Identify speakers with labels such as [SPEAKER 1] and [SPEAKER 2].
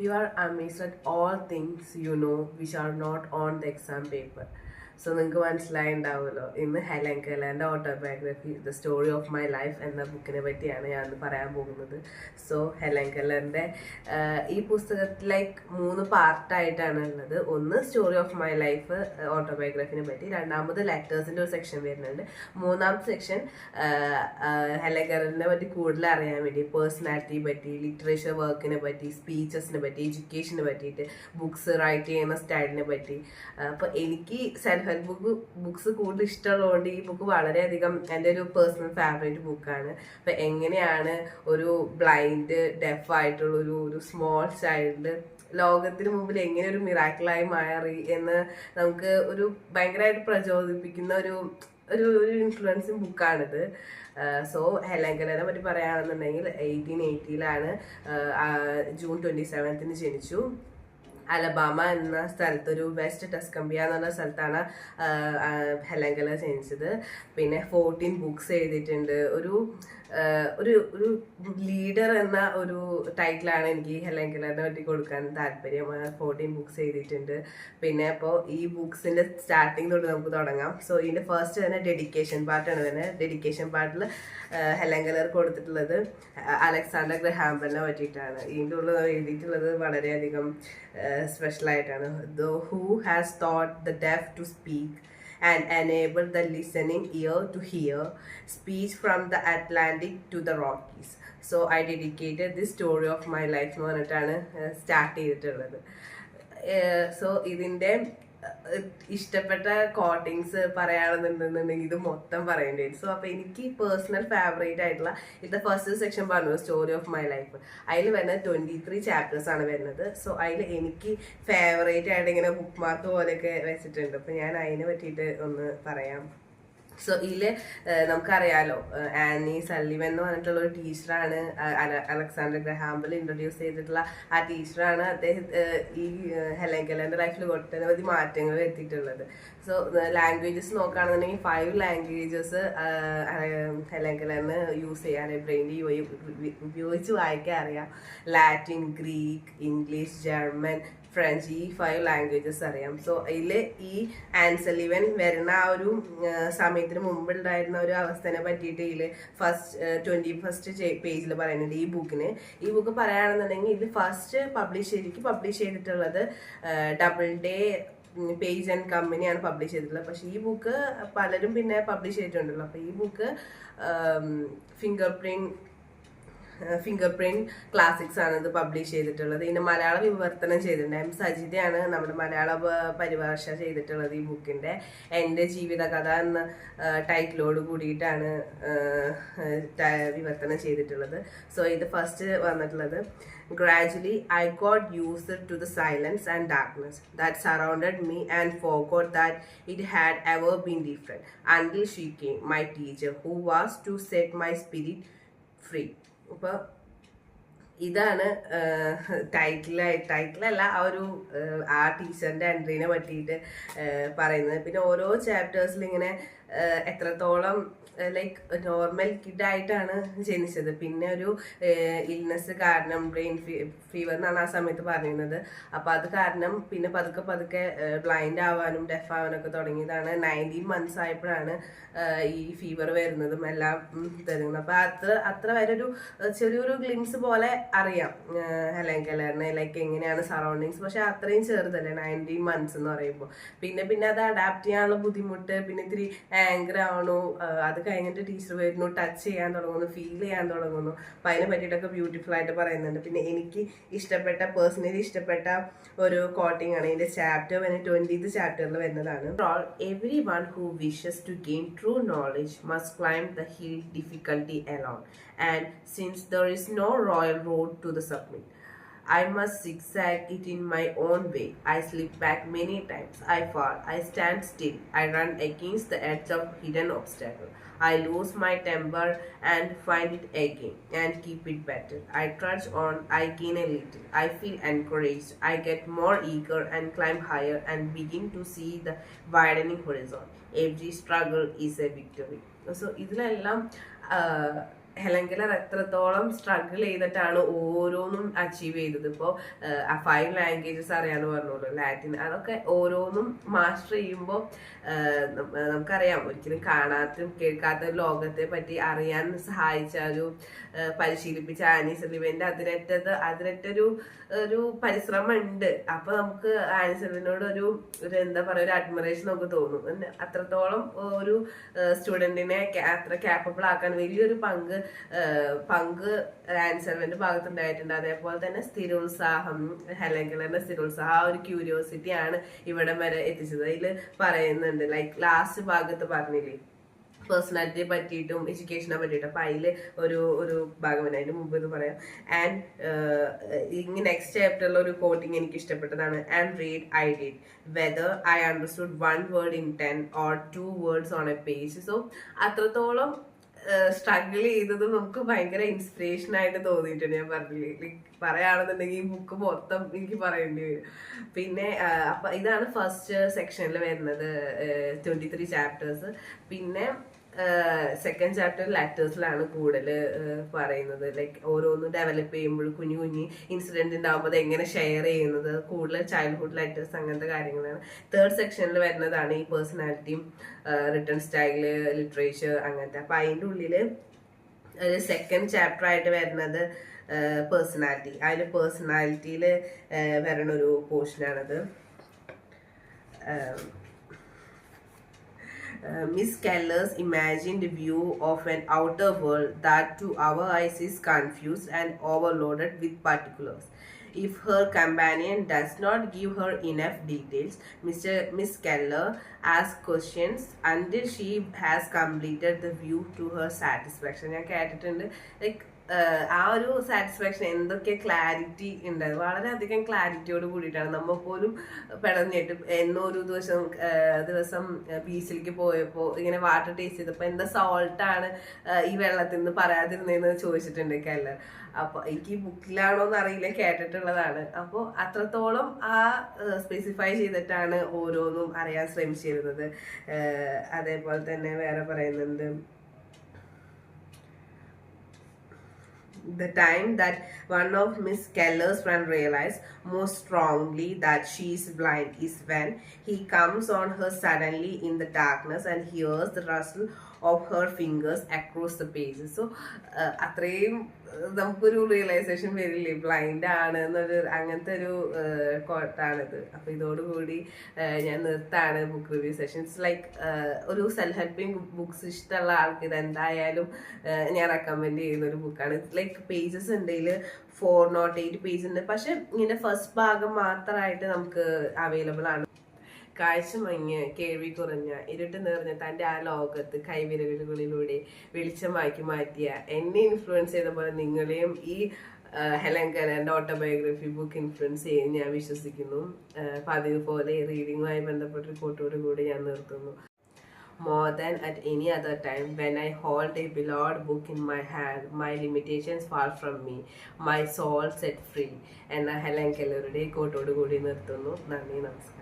[SPEAKER 1] You are amazed at all things you know which are not on the exam paper. So നിങ്ങൾക്ക് മനസ്സിലായിണ്ടാവുമല്ലോ, ഇന്ന് Helen കെല്ലറിൻ്റെ autobiography the story of my life എന്ന ബുക്കിനെ പറ്റിയാണ് ഞാൻ ഇന്ന് പറയാൻ പോകുന്നത്. സോ ഹെലൻ കെല്ലറിൻ്റെ ഈ പുസ്തകത്തിൽ ലൈക്ക് 3 പാർട്ടായിട്ടാണ് ഉള്ളത്. ഒന്ന് സ്റ്റോറി ഓഫ് മൈ ലൈഫ് ഓട്ടോബയോഗ്രഫിനെ പറ്റി, രണ്ടാമത് ലെറ്റേഴ്സിൻ്റെ ഒരു സെക്ഷൻ വരുന്നുണ്ട്, മൂന്നാമത്തെ സെക്ഷൻ ഹെലൻ കെല്ലറിനെ പറ്റി കൂടുതൽ അറിയാൻ വേണ്ടി പേഴ്സണാലിറ്റിയെ പറ്റി, ലിറ്ററേച്ചർ വർക്കിനെ പറ്റി, സ്പീച്ചസിനെ പറ്റി, എഡ്യൂക്കേഷനെ പറ്റിയിട്ട്, ബുക്സ് റൈറ്റ് ചെയ്യുന്ന സ്റ്റൈലിനെ പറ്റി. അപ്പോൾ എനിക്ക് സെൽഫ് ഹെൽപ്പ് ബുക്സ് കൂടുതൽ ഇഷ്ടമുള്ളതുകൊണ്ട് ഈ ബുക്ക് വളരെയധികം എൻ്റെ ഒരു പേഴ്സണൽ ഫേവറേറ്റ് ബുക്കാണ്. അപ്പം എങ്ങനെയാണ് ഒരു ബ്ലൈൻഡ് ഡെഫ് ആയിട്ടുള്ള ഒരു സ്മോൾ ചൈൽഡ് ലോകത്തിന് മുമ്പിൽ എങ്ങനെ ഒരു മിറാക്കിളായി മാറി എന്ന് നമുക്ക് ഒരു ഭയങ്കരമായിട്ട് പ്രചോദിപ്പിക്കുന്ന ഒരു ഒരു ഇൻഫ്ലുവൻസിങ് ബുക്കാണിത്. സോ ഹെലൻ കെല്ലറിനെ പറ്റി പറയുകയാണെന്നുണ്ടെങ്കിൽ 1880 ജൂൺ 27 ജനിച്ചു. അലബാമ എന്ന സ്ഥലത്ത്, ഒരു വെസ്റ്റ് ടസ്കംബിയ എന്ന് പറഞ്ഞ സ്ഥലത്താണ് ഹെലൻ കെല്ലർ ജനിച്ചത്. പിന്നെ 14 ബുക്സ് എഴുതിയിട്ടുണ്ട്. ഒരു ഒരു ലീഡർ എന്ന ഒരു ടൈറ്റിലാണ് എനിക്ക് ഹെലൻ കെല്ലറിനെ പറ്റി കൊടുക്കാൻ താല്പര്യം. 14 ബുക്സ് എഴുതിയിട്ടുണ്ട്. പിന്നെ അപ്പോൾ ഈ ബുക്സിൻ്റെ സ്റ്റാർട്ടിങ് തൊട്ട് നമുക്ക് തുടങ്ങാം. സോ ഇതിൻ്റെ ഫസ്റ്റ് തന്നെ ഡെഡിക്കേഷൻ പാർട്ടാണ് തന്നെ. ഡെഡിക്കേഷൻ പാർട്ടിൽ ഹെലൻ കെല്ലർ കൊടുത്തിട്ടുള്ളത് അലക്സാണ്ടർ ഗ്രഹാം ബെല്ലിനെ പറ്റിയിട്ടാണ്. ഇതിൻ്റെ ഉള്ളിൽ എഴുതിയിട്ടുള്ളത് വളരെയധികം സ്പെഷ്യലായിട്ടാണ്. Who has taught the deaf to speak and enable the listening ear to hear speech from the Atlantic to the Rockies. So I dedicated this story of my life എന്ന് പറഞ്ഞിട്ടാണ് start ചെയ്തിട്ടുള്ളത്. സോ ഇതിൻ്റെ ഇഷ്ടപ്പെട്ട coatings പറയുകയാണെന്നുണ്ടെന്നുണ്ടെങ്കിൽ ഇത് മൊത്തം പറയേണ്ടി വരും. So അപ്പോൾ എനിക്ക് പേഴ്സണൽ ഫേവറേറ്റ് ആയിട്ടുള്ള ഇത് ഫസ്റ്റ് സെക്ഷൻ പറഞ്ഞു, സ്റ്റോറി ഓഫ് മൈ ലൈഫ്. അതിൽ വരുന്നത് 23 ചാപ്റ്റേഴ്സാണ് വരുന്നത്. സോ അതിൽ എനിക്ക് ഫേവറേറ്റ് ആയിട്ട് ഇങ്ങനെ ബുക്ക് മാർക്ക് പോലെയൊക്കെ വെച്ചിട്ടുണ്ട്. അപ്പോൾ ഞാൻ അതിനെ പറ്റിയിട്ട് ഒന്ന് പറയാം. സോ ഇതിൽ നമുക്കറിയാലോ, ആനി സള്ളിവൻ എന്ന് പറഞ്ഞിട്ടുള്ള ഒരു ടീച്ചറാണ് അലക്സാണ്ടർ ഗ്രഹാം ബെൽ ഇൻട്രൊഡ്യൂസ് ചെയ്തിട്ടുള്ള ആ ടീച്ചറാണ് അദ്ദേഹം ഈ ഹെലൻ കെല്ലറിൻ്റെ ലൈഫിൽ ഒട്ടനവധി മാറ്റങ്ങൾ വരുത്തിയിട്ടുള്ളത്. സോ ലാംഗ്വേജസ് നോക്കുകയാണെന്നുണ്ടെങ്കിൽ 5 ലാംഗ്വേജസ് ഹെലൻ കെല്ലറിന് യൂസ് ചെയ്യാൻ ബ്രെയിനിൽ ഉപയോഗിച്ച് വായിക്കാൻ അറിയാം. Latin, Greek, English, German, French, ഈ 5 ലാംഗ്വേജസ് അറിയാം. സോ ഇതിൽ ഈ ആൻസലിവൻ വരുന്ന ആ ഒരു സമയത്തിന് മുമ്പുണ്ടായിരുന്ന ഒരു അവസ്ഥനെ പറ്റിയിട്ട് ഇതിൽ 21st പേജിൽ പറയുന്നുണ്ട് ഈ ബുക്കിന്. ഈ ബുക്ക് പറയുകയാണെന്നുണ്ടെങ്കിൽ ഇത് ഫസ്റ്റ് പബ്ലിഷ് ചെയ്തിട്ടുള്ളത് ഡബിൾ ഡേ പേജ് ആൻഡ് കമ്പനിയാണ് പബ്ലിഷ് ചെയ്തിട്ടുള്ളത്. പക്ഷേ ഈ ബുക്ക് പലരും പിന്നെ പബ്ലിഷ് ചെയ്തിട്ടുണ്ടല്ലോ. അപ്പോൾ ഈ ബുക്ക് ഫിംഗർ പ്രിന്റ് ക്ലാസിക്സ് ആണ് ഇത് പബ്ലിഷ് ചെയ്തിട്ടുള്ളത്. ഇതിന്റെ മലയാള വിവർത്തനം ചെയ്തിട്ടുണ്ട്. എം സജിതയാണ് നമ്മുടെ മലയാള പരിഭാഷ ചെയ്തിട്ടുള്ളത് ഈ ബുക്കിന്റെ. എൻ്റെ ജീവിതകഥ എന്ന ടൈറ്റിലോട് കൂടിയിട്ടാണ് വിവർത്തനം ചെയ്തിട്ടുള്ളത്. സോ ഇത് ഫസ്റ്റ് വന്നിട്ടുള്ളത്, gradually I got used to the silence and darkness that surrounded me and forgot that it had ever been different until she came, my teacher, who was to set my spirit free. അപ്പോൾ ഇതാണ് ടൈറ്റിലല്ല ആ ടീച്ചറിൻ്റെ എൻട്രീനെ പറ്റിയിട്ട് പറയുന്നത്. പിന്നെ ഓരോ ചാപ്റ്റേഴ്സിൽ ഇങ്ങനെ എത്രത്തോളം ലൈക്ക് നോർമൽ കിഡായിട്ടാണ് ജനിച്ചത്. പിന്നെ ഒരു ഇൽനെസ് കാരണം ബ്രെയിൻ ഫീവർ എന്നാണ് ആ സമയത്ത് പറയുന്നത്. അപ്പോൾ അത് കാരണം പിന്നെ പതുക്കെ ബ്ലൈൻഡ് ആവാനും ഡെഫ് ആവാനൊക്കെ തുടങ്ങിയതാണ്. 19 months ആയപ്പോഴാണ് ഈ ഫീവർ വരുന്നതും എല്ലാം തരുന്നത്. അപ്പോൾ അത്ര വരെ ഒരു ചെറിയൊരു ഗ്ലിംസ് പോലെ അറിയാം ഹെലൻ കെല്ലറിനെ, ലൈക്ക് എങ്ങനെയാണ് സറൗണ്ടിങ്സ്. പക്ഷെ അത്രയും ചെറുതല്ലേ 19 months എന്ന് പറയുമ്പോൾ. പിന്നെ അത് അഡാപ്റ്റ് ചെയ്യാനുള്ള ബുദ്ധിമുട്ട്, പിന്നെ ഇത്തിരി ആങ്കർ ആവണു. അത് കഴിഞ്ഞിട്ട് ടീച്ചർ വരുന്നു, ടച്ച് ചെയ്യാൻ തുടങ്ങുന്നു, ഫീൽ ചെയ്യാൻ തുടങ്ങുന്നു. അപ്പം അതിനെ പറ്റിയിട്ടൊക്കെ ബ്യൂട്ടിഫുൾ ആയിട്ട് പറയുന്നുണ്ട്. പിന്നെ എനിക്ക് പേഴ്സണലി ഇഷ്ടപ്പെട്ട ഒരു കോട്ടിങ് ആണ് ഇതിൻ്റെ ചാപ്റ്റർ വരുന്നത് 20th ചാപ്റ്ററിൽ വരുന്നതാണ്. Everyone who wishes to gain true knowledge must climb the hill difficulty alone, and since there is no royal road to the summit, I must zigzag it in my own way. I slip back many times. I fall. I stand still. I run against the edge of hidden obstacle. I lose my temper and find it again and keep it better. I trudge on. I gain a little. I feel encouraged. I get more eager and climb higher and begin to see the widening horizon. Every struggle is a victory. So ഇതിലെല്ലാം Helen Keller എത്രത്തോളം struggle ചെയ്തിട്ടാണ് ഓരോന്നും achieve ചെയ്തത്. ഇപ്പോൾ 5 languages അറിയാന്ന് പറഞ്ഞോളൂ, Latin, അതൊക്കെ ഓരോന്നും മാസ്റ്റർ ചെയ്യുമ്പോൾ നമുക്കറിയാം, ഒരിക്കലും കാണാത്തും കേൾക്കാത്ത ലോകത്തെ പറ്റി അറിയാൻ സഹായിച്ച ഒരു പരിശീലിപ്പിച്ച ആനി സെലിവന്റെ അതിരറ്റൊരു പരിശ്രമം ഉണ്ട്. അപ്പൊ നമുക്ക് ആനി സെലിവനോട് ഒരു എന്താ പറയാ, ഒരു അഡ്മിറേഷൻ നമുക്ക് തോന്നും. അത്രത്തോളം ഒരു സ്റ്റുഡന്റിനെ അത്ര ക്യാപ്പബിൾ ആക്കാൻ വലിയൊരു പങ്ക് ആനി സെലിവന്റെ ഭാഗത്തുണ്ടായിട്ടുണ്ട്. അതേപോലെ തന്നെ സ്ഥിരോത്സാഹം, ഹെലൻ കെല്ലറിന്റെ സ്ഥിരോത്സാഹം, ആ ഒരു ക്യൂരിയോസിറ്റി ആണ് ഇവിടം വരെ എത്തിച്ചത്. അതിൽ പറയുന്നുണ്ട്, ലൈക്ക് ലാസ്റ്റ് ഭാഗത്ത് പറഞ്ഞില്ലേ പേഴ്സണാലിറ്റിയെ പറ്റിയിട്ടും എഡ്യൂക്കേഷനെ പറ്റിയിട്ടും. അപ്പൊ അതില് ഒരു ഭാഗം തന്നെ, അതിന് മുമ്പ് ഇത് പറയാം. ആൻഡ് നെക്സ്റ്റ് ചാപ്റ്ററിൽ ഒരു കോട്ടിങ് എനിക്ക് ഇഷ്ടപ്പെട്ടതാണ്. And read I did whether I understood 1 word in 10 or 2 words on a page. So അത്രത്തോളം സ്ട്രഗിൾ ചെയ്തത് നമുക്ക് ഭയങ്കര ഇൻസ്പിറേഷൻ ആയിട്ട് തോന്നിയിട്ടുണ്ട്. ഞാൻ പറഞ്ഞില്ലേ, ലൈക്ക് പറയുകയാണെന്നുണ്ടെങ്കിൽ ഈ ബുക്ക് മൊത്തം എനിക്ക് പറയേണ്ടി വരും. പിന്നെ അപ്പൊ ഇതാണ് ഫസ്റ്റ് സെക്ഷനിൽ വരുന്നത്, 23 ചാപ്റ്റേഴ്സ്. പിന്നെ സെക്കൻഡ് ചാപ്റ്റർ ലെറ്റേഴ്സിലാണ് കൂടുതൽ പറയുന്നത്. ലൈക്ക് ഓരോന്നും ഡെവലപ്പ് ചെയ്യുമ്പോൾ കുഞ്ഞു കുഞ്ഞു ഇൻസിഡന്റ് ഉണ്ടാകുമ്പോൾ എങ്ങനെ ഷെയർ ചെയ്യുന്നത്, കൂടുതൽ ചൈൽഡ്ഹുഡ് ലെറ്റേഴ്സ്, അങ്ങനത്തെ കാര്യങ്ങളാണ്. തേർഡ് സെക്ഷനിൽ വരുന്നതാണ് ഈ പേഴ്സണാലിറ്റിയും റിട്ടേൺ സ്റ്റൈല്, ലിറ്ററേച്ചർ, അങ്ങനത്തെ. അപ്പൊ അതിൻ്റെ ഉള്ളില് സെക്കൻഡ് ചാപ്റ്റർ ആയിട്ട് വരുന്നത് പേഴ്സണാലിറ്റി. അതിൽ പേഴ്സണാലിറ്റിയിൽ വരണ ഒരു പോർഷനാണത്. Miss Keller's imagined view of an outer world that to our eyes is confused and overloaded with particulars. If her companion does not give her enough details, Miss Keller asks questions until she has completed the view to her satisfaction. ഞാൻ കേട്ടിട്ടുണ്ട്, like ആ ഒരു satisfaction, എന്തൊക്കെ clarity ഉണ്ട്, വളരെയധികം ക്ലാരിറ്റിയോട് കൂടിയിട്ടാണ്. നമ്മൾ പോലും പെടഞ്ഞിട്ട് എന്നോ ഒരു ദിവസം ബീച്ചിലേക്ക് പോയപ്പോൾ ഇങ്ങനെ വാട്ടർ ടേസ്റ്റ് ചെയ്തപ്പോൾ എന്താ സോൾട്ടാണ് ഈ വെള്ളത്തിൽ നിന്ന് പറയാതിരുന്നതെന്ന് ചോദിച്ചിട്ടുണ്ട് കെല്ലർ. അപ്പൊ എനിക്ക് ബുക്കിലാണോന്ന് അറിയില്ല, കേട്ടിട്ടുള്ളതാണ്. അപ്പോൾ അത്രത്തോളം ആ സ്പെസിഫൈ ചെയ്തിട്ടാണ് ഓരോന്നും അറിയാൻ ശ്രമിച്ചിരുന്നത്. അതേപോലെ തന്നെ വേറെ പറയുന്നുണ്ട്, the time that one of Miss Keller's friends realized most strongly that she is blind is when he comes on her suddenly in the darkness and hears the rustle of her fingers across the pages. So അത്രയും നമുക്കൊരു realisation വരില്ലേ, blind ആണ് എന്നൊരു, അങ്ങനത്തെ ഒരു കോട്ടാണിത്. അപ്പൊ ഇതോടുകൂടി ഞാൻ നിർത്താണ് ബുക്ക് റിവ്യൂ സെഷൻസ്. ലൈക്ക് ഒരു സെൽഫ് ഹെൽപ്പിംഗ് ബുക്സ് ഇഷ്ടമുള്ള ആൾക്ക് ഇത് എന്തായാലും ഞാൻ റെക്കമെൻഡ് ചെയ്യുന്ന ഒരു ബുക്കാണ്. ലൈക്ക് പേജസ് ഉണ്ടെങ്കിൽ 408 പേജ് ഉണ്ട്. പക്ഷെ ഇങ്ങനെ ഫസ്റ്റ് ഭാഗം മാത്രമായിട്ട് നമുക്ക് അവൈലബിൾ ആണ്. കാഴ്ച മങ്ങിയ, കേൾവി കുറഞ്ഞ, ഇരുട്ട് നിറഞ്ഞ തൻ്റെ ആ ലോകത്ത് കൈവിരലുകളിലൂടെ വെളിച്ചമാക്കി മാറ്റിയ, എന്നെ ഇൻഫ്ലുവൻസ് ചെയ്ത പോലെ നിങ്ങളെയും ഈ ഹെലൻ കെല്ലറിന്റെ ഓട്ടോബയോഗ്രഫി ബുക്ക് ഇൻഫ്ലുവൻസ് ചെയ്യും ഞാൻ വിശ്വസിക്കുന്നു. പതിവ് പോലെ റീഡിങ്ങുമായി ബന്ധപ്പെട്ട റിപ്പോർട്ടോട് കൂടി ഞാൻ നിർത്തുന്നു. More than at any other time, when I hold a beloved book in my hand, my limitations fall from me, my soul set free. എന്ന ഹെലൻ കെല്ലറുടെ കോട്ടോട് കൂടി നിർത്തുന്നു. നന്ദി, നമസ്കാരം.